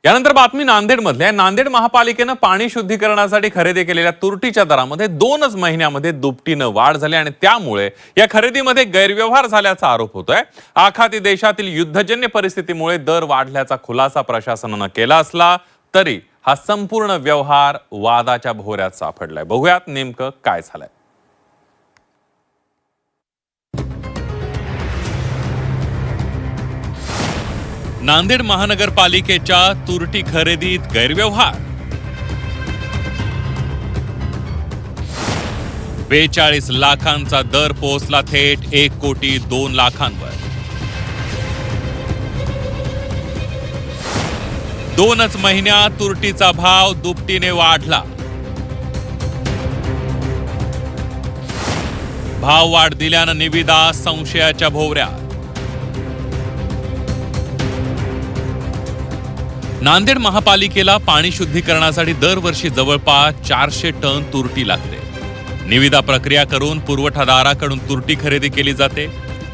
यानंतर बातमी नांदेडमधल्या. नांदेड महापालिकेनं पाणी शुद्धीकरणासाठी खरेदी केलेल्या तुरटीच्या दरामध्ये 2च महिन्यामध्ये दुपटीनं वाढ झाली आणि त्यामुळे या खरेदीमध्ये गैरव्यवहार झाल्याचा आरोप होतोय. आखाती देशातील युद्धजन्य परिस्थितीमुळे दर वाढल्याचा खुलासा प्रशासनानं केला असला तरी हा संपूर्ण व्यवहार वादाच्या भोवऱ्यात सापडलाय. बघूयात नेमकं काय झालंय. नांदेड महानगरपालिकेच्या तुरटी खरेदीत गैरव्यवहार. 42 लाखांचा दर पोहोचला थेट 1,02,00,000वर. 2च महिन्यात तुरटीचा भाव दुपटीने वाढला. भाव वाढ दिल्यानं निविदा संशयाच्या भोवऱ्यात. नांदेड महापालिकेला पाणी शुद्धीकरणासाठी दरवर्षी जवळपास 400 टन तुरटी लागते. निविदा प्रक्रिया करून पुरवठादाराकडून तुरटी खरेदी केली जाते.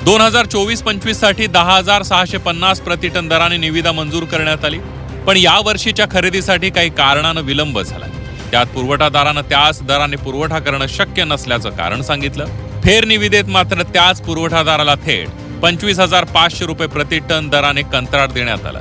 2024-25 साठी 10,650 प्रतिटन दराने निविदा मंजूर करण्यात आली. पण या वर्षीच्या खरेदीसाठी काही कारणानं विलंब झाला. त्यात पुरवठादारानं त्याच दराने पुरवठा करणं शक्य नसल्याचं कारण सांगितलं. फेरनिविदेत मात्र त्याच पुरवठादाराला थेट 25,500 रुपये प्रतिटन दराने कंत्राट देण्यात आलं.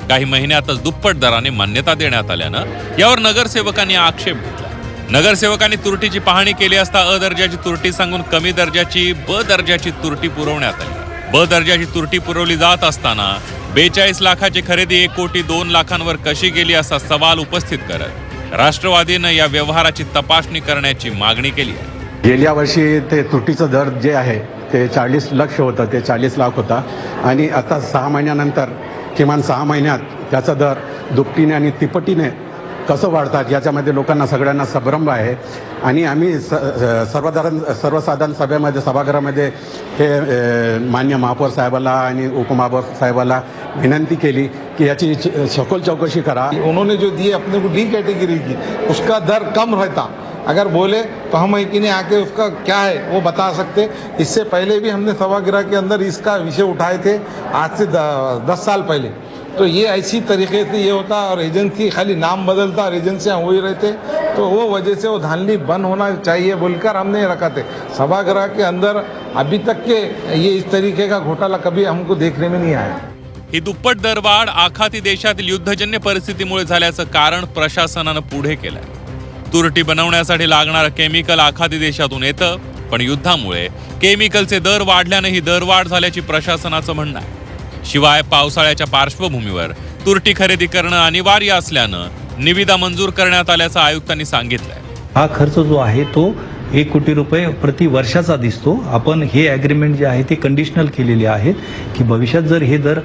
काही महिन्यातच दुप्पट दराने मान्यता देण्यात आल्यानं यावर नगरसेवकांनी आक्षेप घेतला. नगरसेवकांनी तुरटीची पाहणी केली असता अ दर्जाची तुरटी सांगून कमी दर्जाची ब दर्जाची तुरटी पुरवण्यात आली. ब दर्जाची तुरटी पुरवली जात असताना 42 लाखाची खरेदी 1,02,00,000वर कशी गेली असा सवाल उपस्थित करत राष्ट्रवादीनं या व्यवहाराची तपासणी करण्याची मागणी केली आहे. गेल्या वर्षी ते तुरटीचं दर जे आहे ते 40 लक्ष होतं, ते 40 लाख होता आणि आता 6 महिन्यानंतर किमान 6 महिन्यात त्याचा दर दुपटीने आणि तिपटीने कसं वाढतात याच्यामध्ये लोकांना सगळ्यांना संभ्रम आहे. आणि आम्ही सर्वसाधारण सभेमध्ये सभागृहामध्ये हे मान्य महापौर साहेबाला आणि उपमहापौर साहेबाला विनंती केली की याची सखोल चौकशी करा. उन्होंने जो दिए अपने को डी कैटेगरी की उसका दर कम रहता, अगर बोले तो हम एक ने आके उसका क्या है वो बता सकते. इससे पहले भी हमने सभागृह के अंदर इसका विषय उठाए थे आज से 10 साल पहले. तो ये ऐसी तरीके से ये होता और एजेंसी खाली नाम बदलता और एजेंसियाँ हो ही रहते. तो वो वजह से वो धांधली बंद होना चाहिए बोलकर हमने रखा थे. सभागृह के अंदर अभी तक के ये इस तरीके का घोटाला कभी हमको देखने में नहीं आया. ही दुप्पट दरवाढ आखाती देशातील युद्धजन्य परिस्थितीमुळे झाल्याचं कारण प्रशासनानं पुढे केलंय. तुरटी बनवण्यासाठी लागणारं केमिकल आखाती देशातून येतं, पण युद्धामुळे केमिकलचे दर वाढल्याने ही दरवाढ झाल्याची प्रशासनाचं म्हणणं आहे. शिवाय पावसाळ्याच्या पार्श्वभूमीवर तुरटी खरेदी करणं अनिवार्य असल्यानं निविदा मंजूर करण्यात आल्याचं आयुक्तांनी सांगितलंय. हा खर्च जो आहे तो 1 कोटी रुपये प्रति वर्षाचा दिसतो. आपण हे ॲग्रीमेंट जे आहे ते कंडिशनल केलेले आहेत की भविष्यात जर हे दर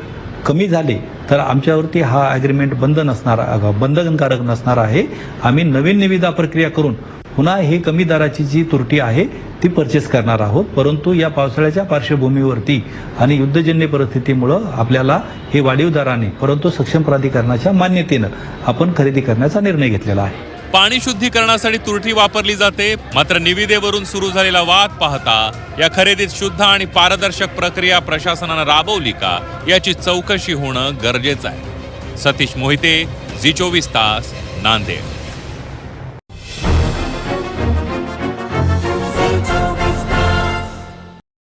कमी झाले तर आमच्यावरती हा ॲग्रीमेंट बंधनकारक नसणार आहे. आम्ही नवीन निविदा प्रक्रिया करून पुन्हा हे कमी दराची जी तुरटी आहे ती परचेस करणार आहोत. परंतु या पावसाळ्याच्या पार्श्वभूमीवरती आणि युद्धजन्य परिस्थितीमुळं आपल्याला हे वाढीव दराने परंतु सक्षम प्राधिकरणाच्या मान्यतेनं आपण खरेदी करण्याचा निर्णय घेतलेला आहे. पाणी शुद्धीकरणासाठी तुरटी वापरली जाते, मात्र निविदेवरून सुरू झालेला वाद पाहता या खरेदीत शुद्ध आणि पारदर्शक प्रक्रिया प्रशासनानं राबवली का याची चौकशी होणं गरजेचं आहे. सतीश मोहिते, झी 24 तास, नांदेड.